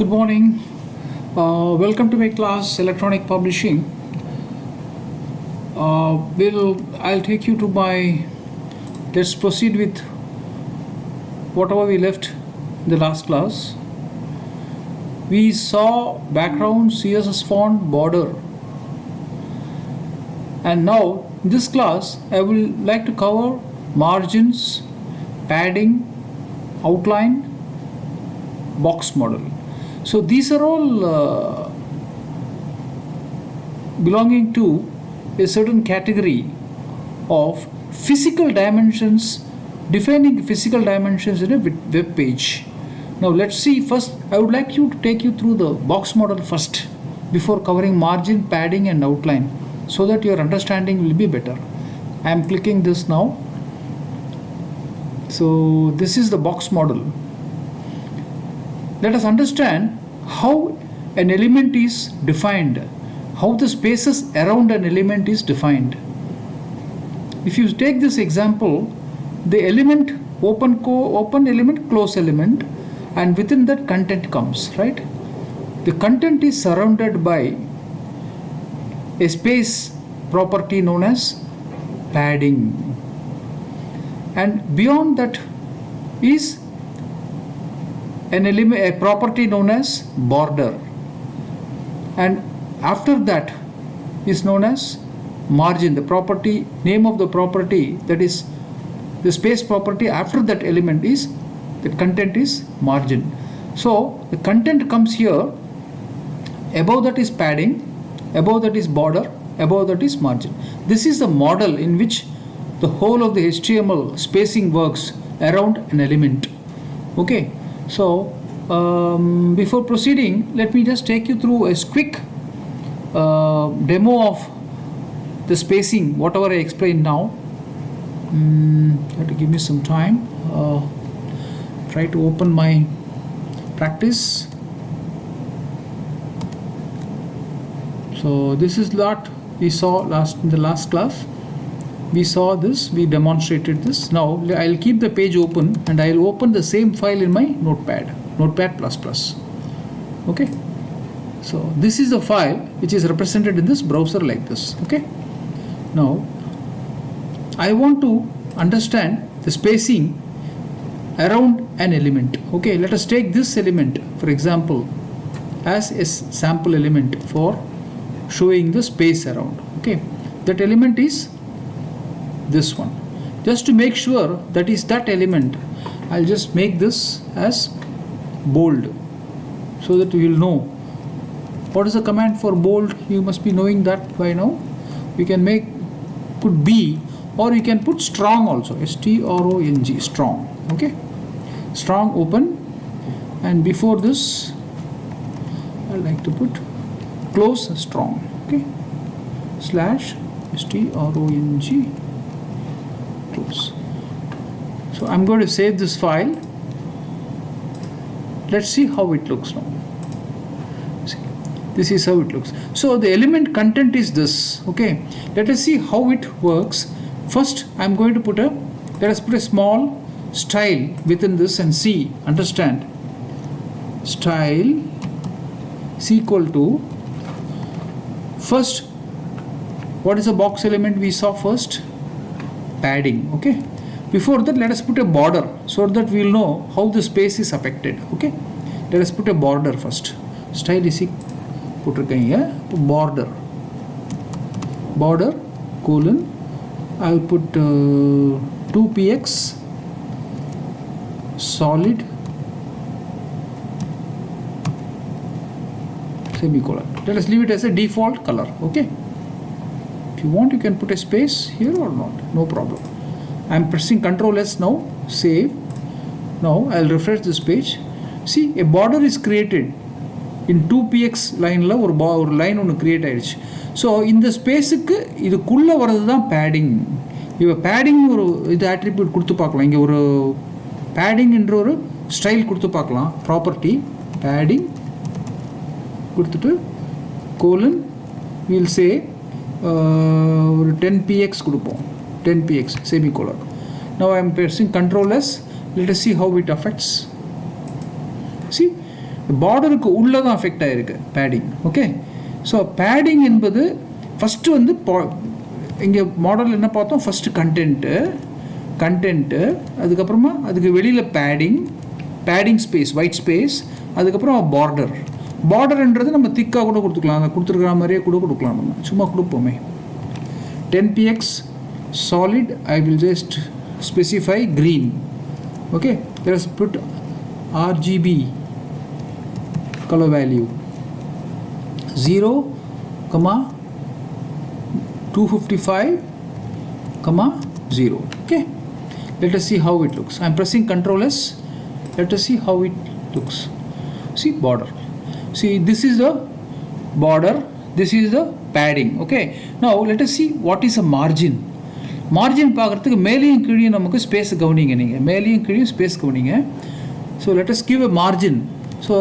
Good morning. Welcome to my class, Electronic Publishing. I'll take you to my. Let's proceed with whatever we left in the last class. We saw background, CSS font, border, and now in this class I will like to cover margins, padding, outline, box model. So these are all belonging to a certain category of physical dimensions, defining physical dimensions in a web page. Now let's see. First I would like to take you through the box model first before covering margin, padding and outline, so that your understanding will be better. I am clicking this now. So this is the box model. Let us understand how an element is defined, how the spaces around an element is defined. If you take this example, the element open element, close element, and within that content comes, right? The content is surrounded by a space property known as padding, and beyond that is an element, a property known as border, and after that is known as margin, the property name of the property, that is the space property. After that element is the content is margin. So the content comes here, above that is padding, above that is border, above that is margin. This is the model in which the whole of the HTML spacing works around an element. Okay. So before proceeding, let me just take you through a quick demo of the spacing, whatever I explained now. Have to give me some time. Try to open my practice. So this is what we saw in the last class. We saw this, we demonstrated this. Now I'll keep the page open and I'll open the same file in my notepad. Okay, so this is the file which is represented in this browser like this. Okay, now I want to understand the spacing around an element. Okay, let us take this element for example as a sample element for showing the space around. Okay, that element is this one. Just to make sure that is that element, I'll just make this as bold so that we will know. What is the command for bold? You must be knowing that by now. We can make, could be, or you can put strong also, strong, strong. Okay, strong open, and before this I like to put close strong. Okay, slash strong close. So I'm going to save this file. Let's see how it looks now. See, this is how it looks. So the element content is this. Okay, let us see how it works. First I'm going to let us put a small style within this and see, understand. Style is equal to, first, what is the box element we saw first? Padding. Okay, before that let us put a border so that we will know how the space is affected. Okay, let us put a border first. Style is border colon, I will put 2px solid semicolon. Let us leave it as a default color. Okay, if you want you can put a space here or not, no problem. I am pressing Ctrl S now, save. Now I will refresh this page. See, a border is created in 2px line la or line on create ஆயிடுச்சு. So இந்த ஸ்பேஸுக்கு இதுக்குள்ள வரது தான் padding. இவ padding ஒரு இது attribute கொடுத்து பார்க்கலாம். இங்க ஒரு padding என்ற ஒரு ஸ்டைல் கொடுத்து பார்க்கலாம். Property padding கொடுத்துட்டு colon we will say ஒரு 10px கொடுப்போம். 10px semicolon. Now I am pressing Ctrl S. Let us see how it affects. See, பார்டருக்கு உள்ளே தான் அஃபெக்ட் ஆகிருக்கு பேடிங். ஓகே, ஸோ பேடிங் என்பது ஃபஸ்ட்டு வந்து இங்கே மாடல் என்ன பார்த்தோம், ஃபஸ்ட்டு கண்டென்ட்டு அதுக்கப்புறமா அதுக்கு வெளியில் பேடிங் ஸ்பேஸ், ஒயிட் ஸ்பேஸ், அதுக்கப்புறம் பார்டர்ன்றது நம்ம திக்காக கூட கொடுத்துக்கலாம், அந்த கொடுத்துருக்குற மாதிரியே கூட கொடுக்கலாம், நம்ம சும்மா கொடுப்போமே. 10px solid, I will just specify green. Okay, let us put RGB color value 0, 255, 0. Okay, let us see how it looks. I am pressing Ctrl S. Let us see how it looks. See border. See, this is the border, this is the padding. Okay, now let us see what is a margin. பார்க்குறதுக்கு மேலேயும் கீழேயும் நமக்கு space கவனிங்க, நீங்கள் மேலேயும் கீழேயும் space கவனிங்க. So let us give a margin. So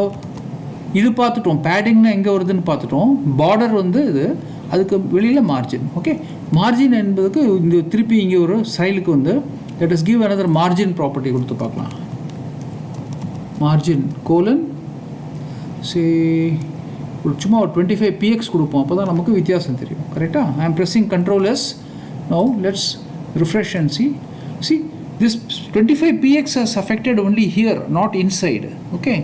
இது பார்த்துட்டோம், பேடிங்னா எங்கே வருதுன்னு பார்த்துட்டோம், பார்டர் வந்து இது, அதுக்கு வெளியில் மார்ஜின். ஓகே, மார்ஜின் என்பதுக்கு இந்த திருப்பி இங்கே ஒரு ஸ்டைலுக்கு வந்து let us give another margin property கொடுத்து பார்க்கலாம். மார்ஜின் கோலன் சும்மா ஒரு 25px கொடுப்போம், அப்போ தான் நமக்கு வித்தியாசம் தெரியும். கரெக்டாக? ஐ am pressing Ctrl S. Now let's refresh and see this 25px has affected only here, not inside. Okay,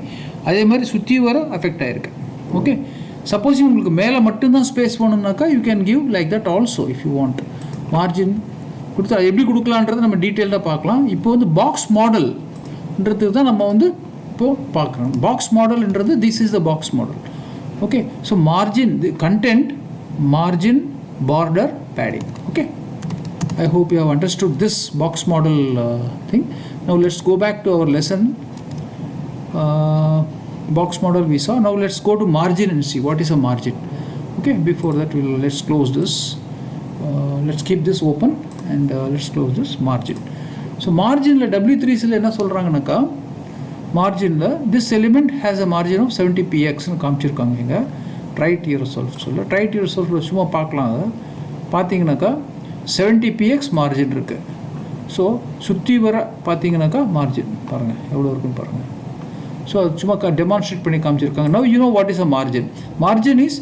அதே மாதிரி சுற்றி வர அஃபெக்ட் ஆகிருக்கு. ஓகே, சப்போஸ் உங்களுக்கு மேலே மட்டும்தான் ஸ்பேஸ் வேணும்னாக்கா you can give like that also if you want. Margin கொடுத்து எப்படி கொடுக்கலான்றது நம்ம டீட்டெயில்டாக பார்க்கலாம். இப்போ வந்து பாக்ஸ் மாடல்ன்றது தான் நம்ம வந்து இப்போது பார்க்குறோம். பாக்ஸ் மாடல்ன்றது this is the box model. Okay, so margin, content, margin, border, padding. Okay, I hope you have understood this box model thing. Now let's go back to our lesson. Box model we saw. Now let's go to margin and see what is a margin. Okay, before that let's close this. Let's keep this open and let's close this margin. So margin la W3 la enna solranganaka, margin la this element has a margin of 70px nu kaamichirukanga inga. Try it yourself. Try it yourself summa paakalam. Pathinganaaka 70px margin இருக்குது. So சுற்றி வர பார்த்தீங்கன்னாக்கா margin பாருங்கள் எவ்வளோ இருக்குன்னு பாருங்கள். So அது சும்மா டெமான்ஸ்ட்ரேட் பண்ணி காமிச்சிருக்காங்க. Now you know what is a margin. Margin is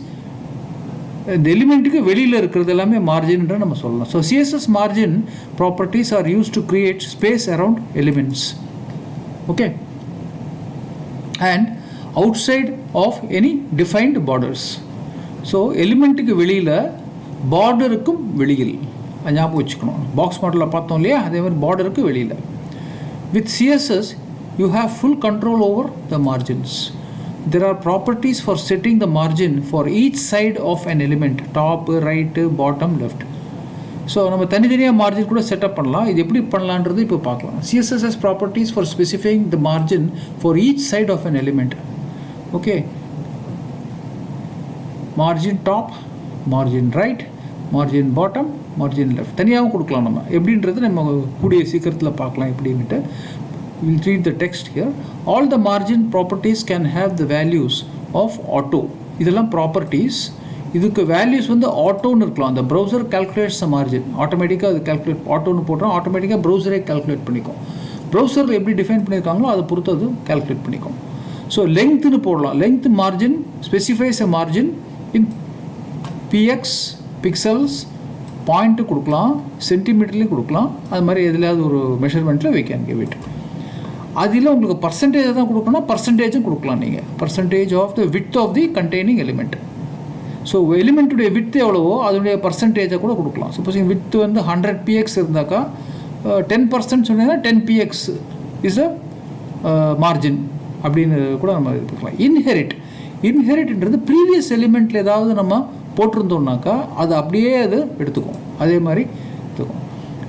இந்த எலிமெண்ட்டுக்கு வெளியில் இருக்கிறது எல்லாமே மார்ஜின்ன்ற நம்ம சொல்லலாம். So CSS margin properties are used to create space around elements. Okay, and outside of any defined borders. So எலிமெண்ட்டுக்கு வெளியில், பார்டருக்கும் வெளியில் ஞாபகம் வச்சுக்கணும். பாக்ஸ் மாடலில் பார்த்தோம் இல்லையா, அதே மாதிரி பார்டருக்கு வெளியில். With CSS you have full control over the margins. There are properties for setting the margin for each side of an element, top, right, bottom, left. So நம்ம தனித்தனியாக மார்ஜின் கூட செட்டப் பண்ணலாம். இது எப்படி பண்ணலான்றது இப்போ பார்க்கலாம். CSS has properties for specifying the margin for each side of an element. Okay, margin top, margin right, margin bottom, margin left தனியாகவும் கொடுக்கலாம். நம்ம எப்படின்றது நம்ம கூடிய சீக்கிரத்தில் பார்க்கலாம் எப்படின்ட்டு. Will read the text here. All the margin properties can have the values of auto. இதெல்லாம் ப்ராப்பர்ட்டிஸ். இதுக்கு வேல்யூஸ் வந்து ஆட்டோன்னு இருக்கலாம். அந்த ப்ரௌசர் கால்குலேட்ஸ் த மார்ஜின். ஆட்டோமேட்டிக்காக அது கால்குலேட் ஆட்டோன்னு போட்டோம், ஆட்டோமேட்டிக்காக ப்ரௌசரே கால்குலேட் பண்ணிக்கும். ப்ரௌசரில் எப்படி டிஃபைன் பண்ணியிருக்காங்களோ அதை பொறுத்து அது கால்குலேட் பண்ணிக்கும். ஸோ லெங்க்த்துன்னு போடலாம். லெங்க்த் மார்ஜின் ஸ்பெசிஃபைஸ் அ மார்ஜின் இன் பிஎக்ஸ், பிக்சல்ஸ், பாயிண்ட்டு கொடுக்கலாம், சென்டிமீட்டர்லேயும் கொடுக்கலாம். அது மாதிரி எதுலையாவது ஒரு மெஷர்மெண்ட்டில் we can give it. அதில் உங்களுக்கு பர்சன்டேஜ் தான் கொடுக்கணும், பர்சன்டேஜும் கொடுக்கலாம். நீங்கள் percentage of the width of the containing element. So எலிமெண்ட்டுடைய விட்த் எவ்வளவோ அதனுடைய பர்சன்டேஜை கூட கொடுக்கலாம். சப்போஸ் விட்த் வந்து 100px இருந்தாக்கா 10% சொன்னீங்கன்னா 10px இஸ் அ மார்ஜின் அப்படின்னு கூட நம்ம இது பார்க்கலாம். இன்ஹெரிட்ன்றது ப்ரீவியஸ் எலிமெண்ட்டில் ஏதாவது நம்ம போட்டிருந்தோம்னாக்கா அது அப்படியே அது எடுத்துக்கும், அதே மாதிரி எடுத்துக்கும்.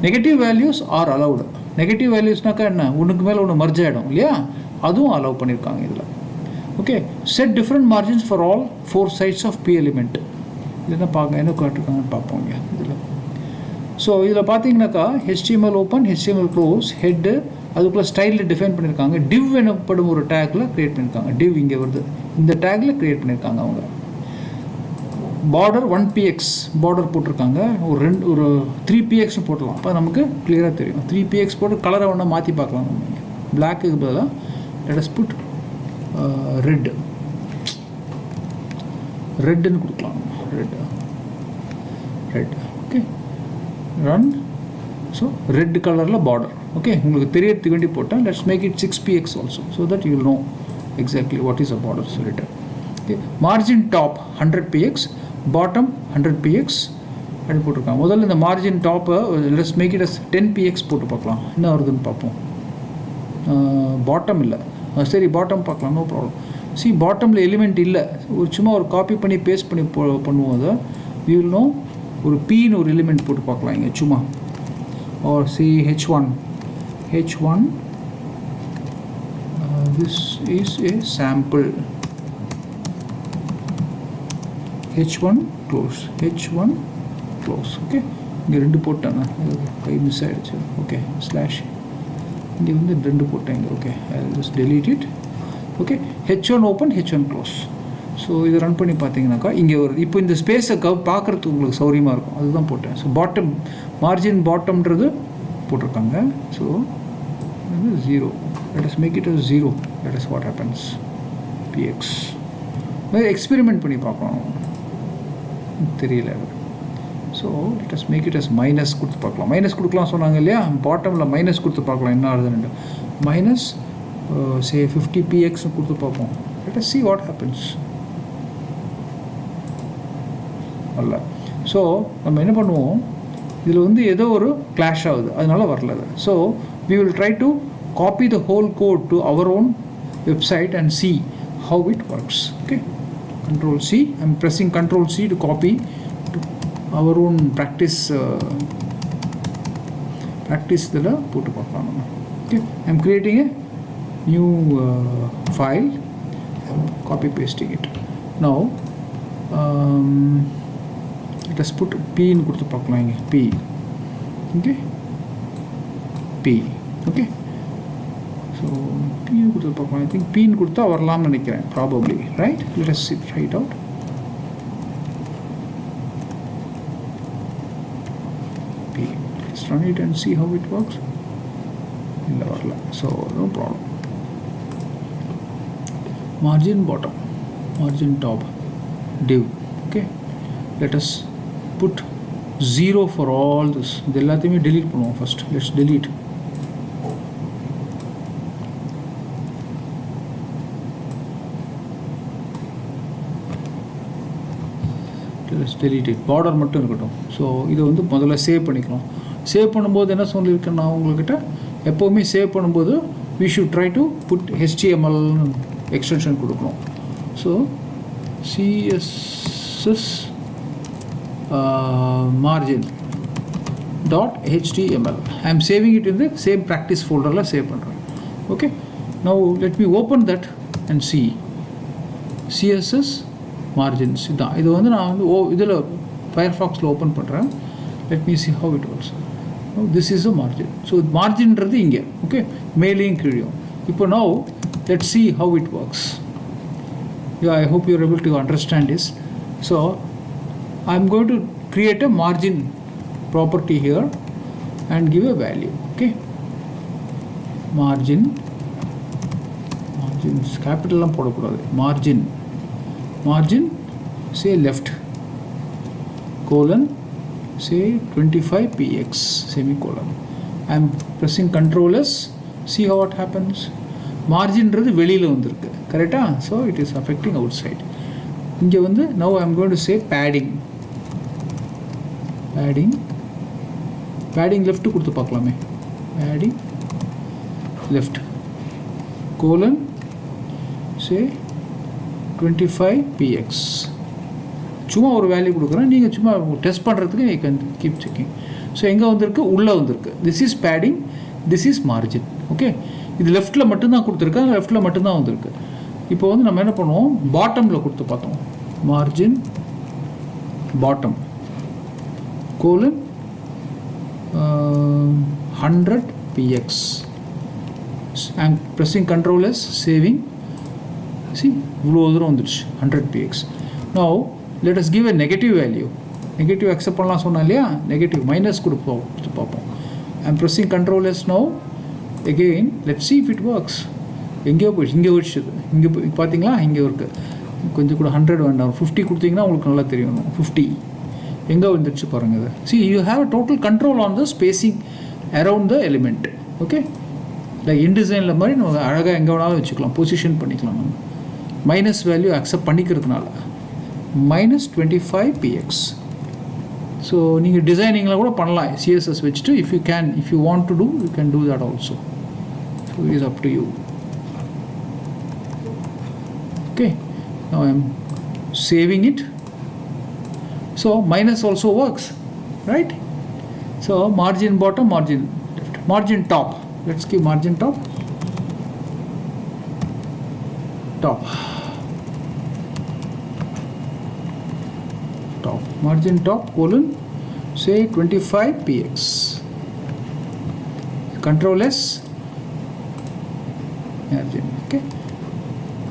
Negative values are allowed. Negative வேல்யூஸ்னாக்கா என்ன, ஒன்றுக்கு மேலே ஒன்று மர்ஜ் ஆகிடும் இல்லையா, அதுவும் அலோவ் பண்ணியிருக்காங்க இதில். Okay, set different margins for all 4 sides of p element. இது என்ன பார்க்க என்ன காட்டிருக்காங்கன்னு பார்ப்போம் இங்கே இதில். ஸோ இதில் பார்த்தீங்கன்னாக்கா HTML open, HTML close, head, அதுக்குள்ளே ஸ்டைலில் டிஃபைன் பண்ணியிருக்காங்க. டிவ் எனப்படும் ஒரு டேக்கில் க்ரியேட் பண்ணியிருக்காங்க. டிவ் இங்கே வருது, இந்த டேக்கில் க்ரியேட் பண்ணியிருக்காங்க அவங்க. பார்டர் 1px பார்டர் போட்டிருக்காங்க. ஒரு 3px போட்டலாம், அப்போ நமக்கு கிளியராக தெரியும். 3px போட்டு கலரை ஒன்றா மாற்றி பார்க்கலாம். நம்ம பிளாக்குக்கு பதிலாக let us put ரெட் ரெட்னு கொடுக்கலாம். Red okay run. So red கலரில் பார்டர் ஓகே உங்களுக்கு தெரியறதுக்கு வேண்டி போட்டால் let's make it 6px also so that you will know exactly what is a border சொல்லிட்டு. Okay margin top 100px bottom 100px அப்படி போட்டிருக்காங்க. முதல்ல இந்த மார்ஜின் டாப்பை let's make it as 10px போட்டு பார்க்கலாம் என்ன வருதுன்னு பார்ப்போம். பாட்டம் இல்லை சரி பாட்டம் பார்க்கலாம் நோ ப்ராப்ளம். சி பாட்டமில் எலிமெண்ட் இல்லை ஒரு சும்மா ஒரு காப்பி பண்ணி பேஸ்ட் பண்ணி பண்ணுவோம் அதை யூ வில் நோ ஒரு பின்னு ஒரு எலிமெண்ட் போட்டு பார்க்கலாம் இங்கே சும்மா or see h1 this is a sample h1 close okay இங்கே ரெண்டு போட்டேன் கை மிஸ் ஆகிடுச்சு ஓகே ஸ்லாஷ் இங்கே வந்து ரெண்டு போட்டேன் இங்கே okay I will just delete it okay h1 open h1 close. So இதை ரன் பண்ணி பார்த்தீங்கன்னாக்கா இங்கே ஒரு இப்போ இந்த ஸ்பேஸை பார்க்குறதுக்கு உங்களுக்கு சௌரியமாக இருக்கும் அதுதான் போட்டேன். ஸோ பாட்டம் மார்ஜின் பாட்டம்ன்றது போட்டிருக்காங்க. ஸோ இது 0 let us make it as 0 that is what happens px experiment பண்ணி பார்க்கலாம் தெரியல. So let us make it as minus கொடுத்து பார்க்கலாம். மைனஸ் கொடுக்கலாம் சொன்னாங்க இல்லையா பாட்டமில் மைனஸ் கொடுத்து பார்க்கலாம் என்ன ஆகுதுன்னு மைனஸ் say 50px கொடுத்து பார்ப்போம். let us see what happens. அல்ல ஸோ நம்ம என்ன பண்ணுவோம் இதில் வந்து ஏதோ ஒரு கிளாஷ் ஆகுது அதனால வரல. So we will try to copy the whole code to our own website and see how it works. Okay, Control C. I'm pressing Control C to copy to our own practice இதில் போட்டு பார்க்கலாம். Okay, I'm creating a new file. I'm copy pasting it. Now let us put p in கொடுத்து பார்க்கலாம் இங்கே p okay p okay so p கொடுத்து பார்க்கலாம். I think p in கொடுத்தா வரலாம்னு நினைக்கிறேன் probably right. Let us see, try it out. p let's run it and see how it works. இல்லை வரல so no problem. Margin bottom margin top div okay let us put 0 for all this. இது எல்லாத்தையுமே delete பண்ணுவோம் first. Let's delete. Let's delete it. border மட்டும் இருக்கட்டும். So இதை வந்து முதல்ல சேவ் பண்ணிக்கலாம். சேவ் பண்ணும்போது என்ன சொல்லியிருக்கேன் நான் உங்கள்கிட்ட எப்போவுமே சேவ் பண்ணும்போது we should try to put HTML extension கொடுக்கணும். So css margin dot html I am saving it in the same practice folder la save பண்றேன். okay now let me open that and see css margins இதான் இது வந்து நான் வந்து இதில் ஃபயர்ஃபாக்ஸில் open பண்ணுறேன். let me see how it works. now this is a margin. so marginன்றது இங்கே okay மேலேயும் கீழேயும். இப்போ now let's see how it works. yeah I hope you are able to understand this. so I am going to create a margin property here and give a value. okay margins capital லாம் போடக்கூடாது. margin say left colon say 25px semicolon. I am pressing Control S. see how it happens. marginன்றது வெளியில் வந்திருக்கு கரெக்டா. so it is affecting outside. இங்கே வந்து now I am going to say padding left கொடுத்து பார்க்கலாமே. padding left colon say 25px சும்மா ஒரு value கொடுக்குறேன். நீங்கள் சும்மா டெஸ்ட் பண்ணுறதுக்கு you can keep checking. So எங்கே வந்திருக்கு உள்ளே வந்திருக்கு. this is padding this is margin. Okay இது லெஃப்ட்டில் மட்டும்தான் கொடுத்துருக்கேன் லெஃப்ட்டில் மட்டும்தான் வந்திருக்கு. இப்போ வந்து நம்ம என்ன பண்ணுவோம் பாட்டமில் கொடுத்து பார்த்தோம். margin bottom colon 100px. I am pressing Control S saving. see இவ்வளோ தூரம் வந்துடுச்சு 100px. now let us give a negative value. negative accept பண்ணலாம் சொன்னா இல்லையா negative மைனஸ் கொடுத்து பார்ப்போம். I am pressing Control S now again. let's see if it works. எங்கேயோ போயிடுச்சு, இங்கே போயிடுச்சு, இங்கே பார்த்தீங்களா, இங்கே இருக்குது. கொஞ்சம் கூட 100 வேண்டாம், 50 கொடுத்தீங்கன்னா உங்களுக்கு நல்லா தெரியும். 50 எங்கே வந்துடுச்சு பாருங்கள். அது see you have a total control on the spacing around the element. Okay, like இன்டிசைனில் மாதிரி நம்ம அழகாக எங்கே வேணாலும் வச்சுக்கலாம், பொசிஷன் பண்ணிக்கலாம். நம்ம மைனஸ் வேல்யூ அக்செப்ட் பண்ணிக்கிறதுனால -25 px. ஸோ நீங்கள் டிசைனிங்கில் கூட பண்ணலாம் சிஎஸ்எஸ் வச்சுட்டு. if you want to do, you can do that also. So it is up to you. Okay, now I am saving it. So minus also works, right? So margin bottom, margin left, margin top. Let's give margin top. Margin top colon say 25 px. Control S margin. Okay,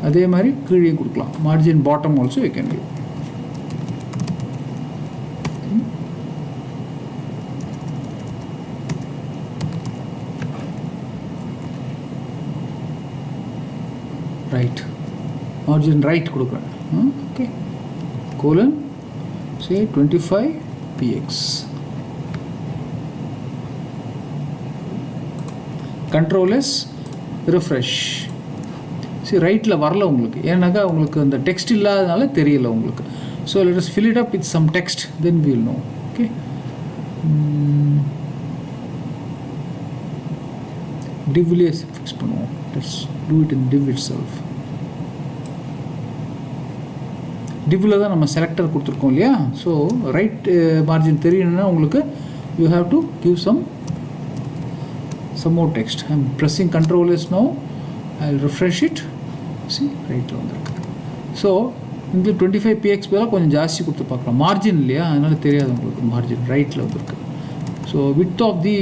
அதே மாதிரி கீழே கொடுக்கலாம். margin bottom also you can do. right, margin right கொடுக்குறேன். okay, colon say 25 px. control S refresh. see ரைட்டில் வரல உங்களுக்கு, ஏன்னாக்கா உங்களுக்கு அந்த டெக்ஸ்ட் இல்லாதனால தெரியல உங்களுக்கு. so let us fill it up with some text, then we will know. okay, divலே fix பண்ணுவோம். let's do it in div itself. டிவ்வில் தான் நம்ம செலக்டர் கொடுத்துருக்கோம் இல்லையா. ஸோ ரைட் மார்ஜின் தெரியணும்னா உங்களுக்கு you have to give some more text. I am pressing control S no, I will refresh it. See ரைட்டில் வந்துருக்கு. So இங்கே 25 px பேராக கொஞ்சம் ஜாஸ்தி கொடுத்து பார்க்கலாம். மார்ஜின் இல்லையா, அதனால் தெரியாது உங்களுக்கு. மார்ஜின் ரைட்டில் வந்துருக்கு. ஸோ வித் ஆஃப் தி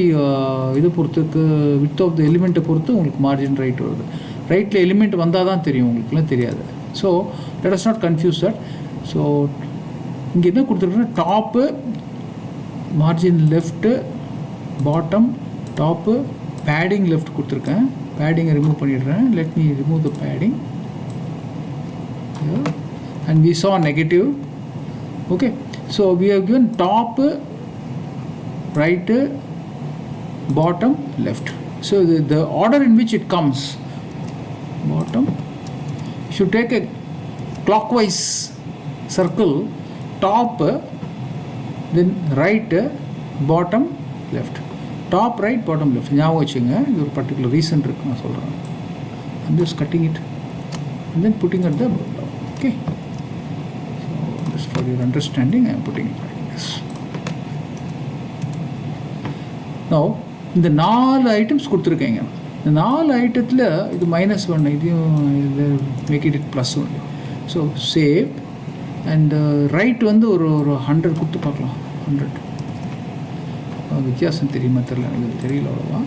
இதை பொறுத்துக்கு, வித் ஆஃப் தி எலிமெண்ட்டை பொறுத்து உங்களுக்கு மார்ஜின் ரைட் வருது. ரைட்டில் எலிமெண்ட் வந்தால் தான் தெரியும், உங்களுக்குலாம் தெரியாது. So let us not confuse that. So இங்கே என்ன கொடுத்துருக்கேன்னா top, margin left, bottom, top, padding left கொடுத்துருக்கேன். பேடிங்கை ரிமூவ் பண்ணிடுறேன். Let me remove the padding and we saw negative. okay, so we have given top, right, bottom, left. So the order in which it comes, bottom, if you take a clockwise circle, top, then right, bottom, left, top, right, bottom, left. ஞாபகம் வச்சுங்க, இது ஒரு particular reason இருக்கு நான் சொல்கிறேன். I'm just cutting it and then putting at the bottom. okay, so just for your understanding I am putting it like this. now இந்த 4 items கொடுத்துருக்கேங்க. இந்த 4 ஐட்டத்தில் இது -1, இதையும் make it +1. So save and right வந்து ஒரு 100 கொடுத்து பார்க்கலாம். 100 வித்தியாசம் தெரியுமா தெரியல, எனக்கு தெரியல அவ்வளோவா.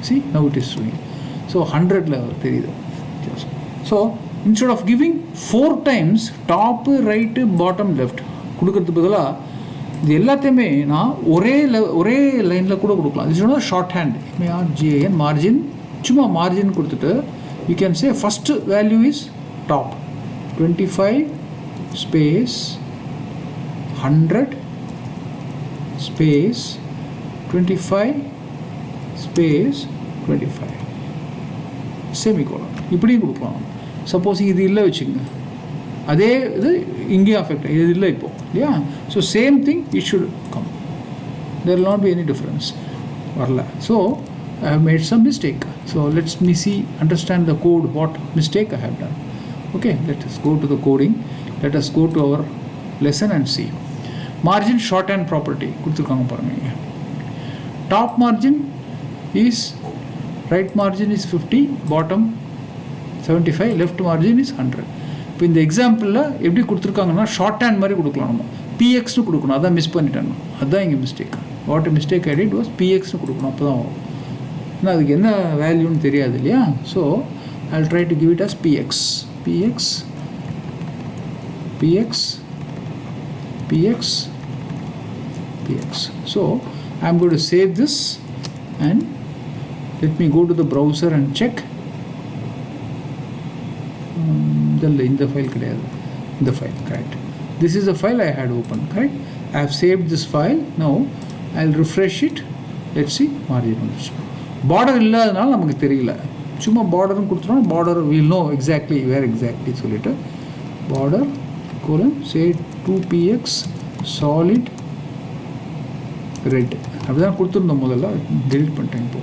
see now it is showing. So 100ல் தெரியுது வித்தியாசம். So instead of giving 4 times top, right, bottom, left கொடுக்கறதுக்கு பதிலாக இது எல்லாத்தையுமே நான் ஒரே லைனில் கூட கொடுக்கலாம். இது ஷார்ட் ஹேண்ட் MARGIN மார்ஜின். சும்மா மார்ஜின் கொடுத்துட்டு you can say first value is top 25 space 100 space 25 space 25 semicolon இப்படியும் கொடுக்கலாம். சப்போஸ் இது இல்லை வச்சுக்கோங்க, அதே இது இங்கேயும் அஃபெக்ட் இது இல்லை இப்போ இல்லையா. So same thing it should come, there will not be any difference. வரல. So I have made some mistake. So let's me see, understand the code, what mistake I have done. Okay, let us go to the coding. Let us go to our lesson and see. Margin shorthand property கொடுத்துருக்காங்க பாருங்க. Top margin is, right margin is 50, bottom 75, left margin is 100. இப்போ இந்த எக்ஸாம்பிளில் எப்படி கொடுத்துருக்காங்கன்னா short hand மாதிரி கொடுக்கலாம். நம்ம பிஎக்ஸ்னு கொடுக்கணும், அதான் மிஸ் பண்ணிட்டேன். அதுதான் இங்கே mistake. What mistake I did was பிஎக்ஸ்னு கொடுக்கணும், அப்போ தான் வரும். ஏன்னா அதுக்கு என்ன வேல்யூன்னு தெரியாது இல்லையா. So I will try to give it as px. Px px px px. So I am going to save this and let me go to the browser and check இந்த ஃபைல் கிடையாது, இந்த file correct. This is the file I had opened, correct? I have saved this file. Now I'll refresh it. Let's see margin வந்துச்சு. Border இல்லாதனால நமக்கு தெரியல, சும்மா பார்டரும் கொடுத்துட்டோம். Border we'll know exactly where exactly சொல்லிட்டு border colon say 2px solid red அப்படிதான் கொடுத்துருந்தோம் முதல்ல, delete பண்ணிட்டேன் இப்போ.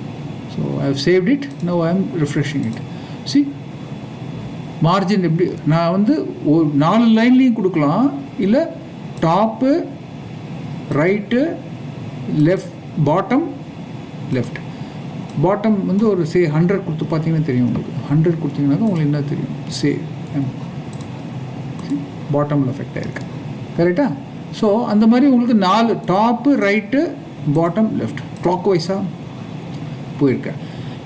So I have saved it. Now I am refreshing it. See margin எப்படி நான் வந்து ஒரு 4 லைன்லேயும் கொடுக்கலாம், இல்லை top right left bottom left. Bottom வந்து ஒரு 100 கொடுத்து பார்த்தீங்கன்னா தெரியும் உங்களுக்கு. 100 கொடுத்தீங்கன்னாக்கா உங்களுக்கு என்ன தெரியும், பாட்டமில் எஃபெக்ட் ஆகிருக்கு, கரெக்டாக? ஸோ அந்த மாதிரி உங்களுக்கு 4 top right bottom left clock வைஸாக போயிருக்கேன்.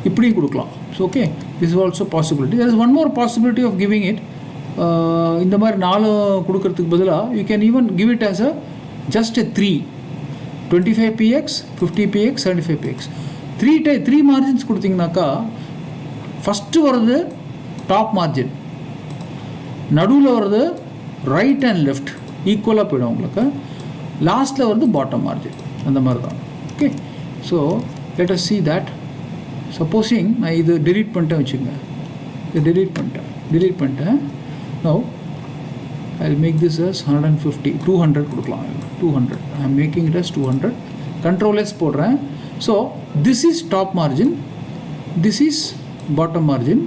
இப்படியும் கொடுக்கலாம். So okay, this is also possibility. There is one more possibility of giving it. இந்த மாதிரி 4 கொடுக்கறதுக்கு பதிலாக you can even give it as a just a 3 25px 50px 75px 3 margins கொடுத்தீங்கன்னாக்கா first வர்றது டாப் மார்ஜின், நடுவில் வர்றது ரைட் அண்ட் லெஃப்ட் ஈக்குவலாக போயிடும் உங்களுக்கு, லாஸ்ட்டில் வருது பாட்டம் மார்ஜின். அந்த மாதிரி தான். Okay, so let us see that. Supposing நான் இது delete பண்ணிட்டேன் வச்சுக்கோங்க, இது delete பண்ணிட்டேன். Now I'll make this as 150 200 கொடுக்கலாம், 200. I'm making it as 200. Control S போடுறேன். So this is top margin, this is bottom margin,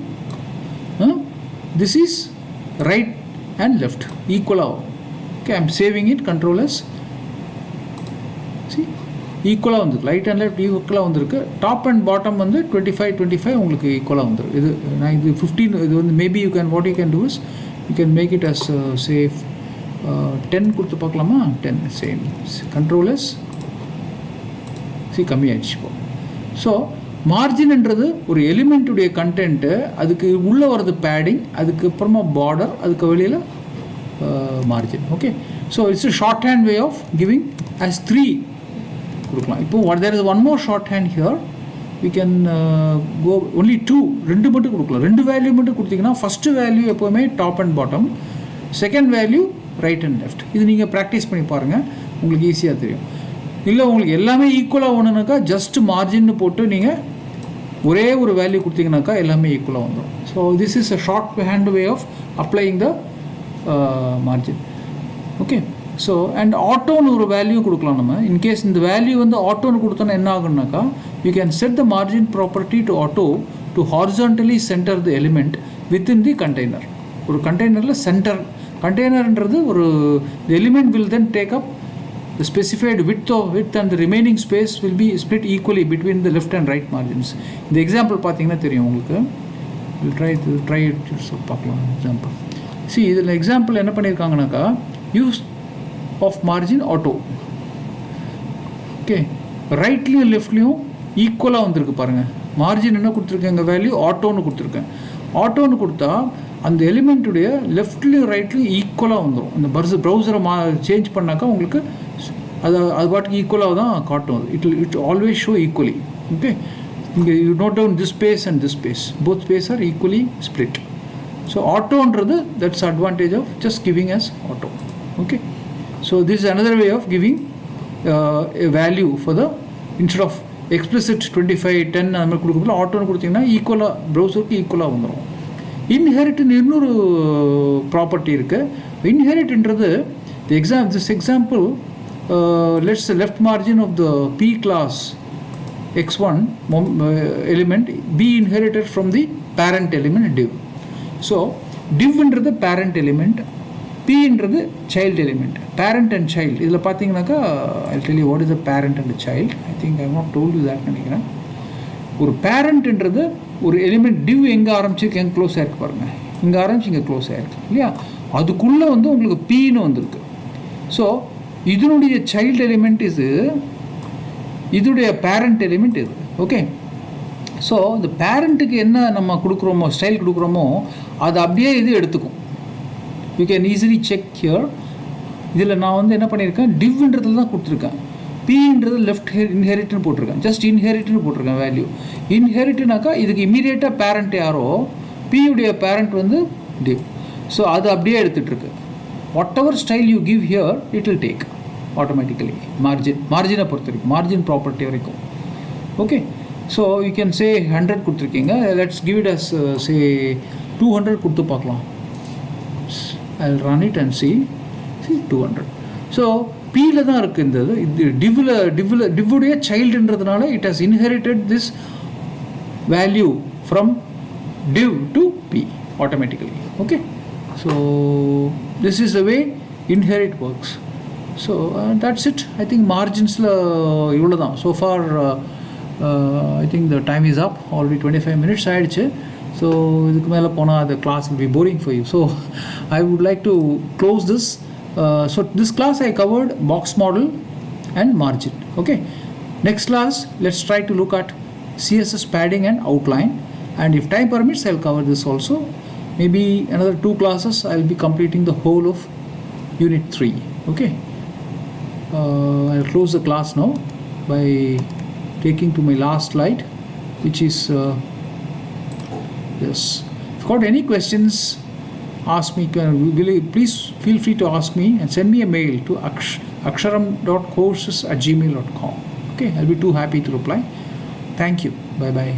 this is right and left equal ஆகும். Okay, I'm saving it. Control S. See ஈக்குவலாக வந்துருக்கு, right and left ஈக்குவலாக வந்துருக்கு. Top and bottom வந்து 25 உங்களுக்கு ஈக்குவலாக வந்துருக்கு. இது நான் இது 15 இது வந்து maybe you can what you can do is you can make it as safe 10 கொடுத்து பார்க்கலாமா? 10 சேம். Control S. சி கம்மியாகிடுச்சு இப்போ. ஸோ மார்ஜின்ன்றது ஒரு எலிமெண்ட்டுடைய கண்டென்ட்டு, அதுக்கு உள்ளே வர்றது பேடிங், அதுக்கப்புறமா பார்டர், அதுக்கு வெளியில் margin. Okay, so it's short hand way of giving as 3 கொடுக்கலாம். இப்போ there is one more short hand here. We can go only 2 மட்டும் கொடுக்கலாம். 2 வேல்யூ மட்டும் கொடுத்தீங்கன்னா ஃபஸ்ட்டு வேல்யூ எப்போவுமே top and bottom, second value right and left. இது நீங்கள் practice பண்ணி பாருங்கள், உங்களுக்கு ஈஸியாக தெரியும். இல்லை உங்களுக்கு எல்லாமே ஈக்குவலாக ஒன்றுனாக்கா ஜஸ்ட் மார்ஜின்னு போட்டு நீங்கள் ஒரே ஒரு வேல்யூ கொடுத்தீங்கன்னாக்கா எல்லாமே ஈக்குவலாக வந்துடும். So this is a short hand way of applying the margin. Okay, so and ஆட்டோன்னு ஒரு வேல்யூ கொடுக்கலாம் நம்ம. இன்கேஸ் இந்த வேல்யூ வந்து ஆட்டோன்னு கொடுத்தோன்னா என்ன ஆகுனாக்கா you can set the margin property to auto to horizontally center the element within the container. ஒரு கண்டெய்னரில் சென்டர் கண்டெய்னர்ன்றது ஒரு the element will then take up the specified width and the remaining space will be split equally between the left and right margins. இந்த example பார்த்தீங்கன்னா தெரியும் உங்களுக்கு. Try it பார்க்கலாம் example. See இதில் எக்ஸாம்பிள் என்ன பண்ணியிருக்காங்கனாக்கா use of margin auto. Okay, ரைட்லேயும் லெஃப்ட்லேயும் ஈக்குவலாக வந்திருக்கு பாருங்கள். மார்ஜின் என்ன கொடுத்துருக்கேன், எங்கள் வேல்யூ ஆட்டோன்னு கொடுத்துருக்கேன். ஆட்டோன்னு கொடுத்தா அந்த எலிமெண்ட்டுடைய லெஃப்ட்லேயும் ரைட்லேயும் ஈக்குவலாக வந்துடும். அந்த ப்ரௌசரை சேஞ்ச் பண்ணாக்கா உங்களுக்கு அது பாட்டுக்கு ஈக்குவலாக தான் காட்டும். It always show equally. Okay, இங்கே you note down this space and this space, both space are equally split. So ஆட்டோன்றது that's advantage of just giving as auto. Okay, so this is another way of giving a value for the instead of explicit 25 10 அந்த மாதிரி கொடுக்கும்போது ஆட்டோன்னு கொடுத்தீங்கன்னா ஈக்குவலாக ப்ரௌசருக்கு ஈக்குவலாக வந்துடும். இன்ஹெரிட்னு இன்னொரு property இருக்குது. இன்ஹெரிட்ன்றது this example let's left margin of the P class x1 element be inherited from the parent element div. So divன்றது parent element, Pன்றது child element. Parent and child இதில் பார்த்தீங்கன்னாக்கா I'll tell you what is the parent and the child. I think I have not told you that நினைக்கிறேன். ஒரு பேரண்ட்ன்றது ஒரு element div எங்கே ஆரம்பிச்சிருக்கு எங்கே க்ளோஸ் ஆகிருக்கு பாருங்கள். இங்கே ஆரம்பிச்சு இங்கே க்ளோஸ் ஆகிருக்கு இல்லையா, அதுக்குள்ளே வந்து உங்களுக்கு Pன்னு வந்திருக்கு. ஸோ இதனுடைய சைல்டு எலிமெண்ட் இது, இதோடைய பேரண்ட் எலிமெண்ட் இது. ஓகே, ஸோ இந்த பேரண்ட்டுக்கு என்ன நம்ம கொடுக்குறோமோ ஸ்டைல் கொடுக்குறோமோ அது அப்படியே இது எடுத்துக்கும். You can easily check here. இதில் நான் வந்து என்ன பண்ணியிருக்கேன், டிவ்ன்றதில் தான் கொடுத்துருக்கேன். Pன்றது லெஃப்ட் இன்ஹெரிட்னு போட்டிருக்கேன், ஜஸ்ட் இன்ஹெரிட்னு போட்டிருக்கேன் வேல்யூ. இன்ஹெரிட்னாக்கா இதுக்கு இமீடியட்டாக பேரண்ட் யாரோ Pயுடைய பேரண்ட் வந்து div. So அது அப்படியே எடுத்துட்டு இருக்கு. Whatever style you give here, it will take automatically. Margin பொறுத்த வரைக்கும், margin property வரைக்கும். Okay. So you can say 100 கொடுத்துருக்கீங்க. Let's give it as say 200 கொடுத்து பார்க்கலாம். I'll run it and see 200. So Pல தான் இருக்கு இந்த divவுடைய childன்றதுனால it has inherited this value from div to P automatically. Okay. So this is the way inherit works. So that's it. I think margins இவ்வளோ தான். So far I think the time is up. Already 25 minutes ஆயிடுச்சு. So இதுக்கு மேலே போனால் the class will be boring for you. So I would like to close this. So this class I covered box model and margin. Okay. Next class let's try to look at CSS padding and outline, and if time permits I'll cover this also. Maybe another 2 classes I'll be completing the whole of unit 3. Okay. I'll close the class now by taking to my last slide, which is yes. If you got any questions, ask me. Please feel free to ask me and send me a mail to aksharam.courses@gmail.com. Okay, I'll be too happy to reply. Thank you. Bye bye.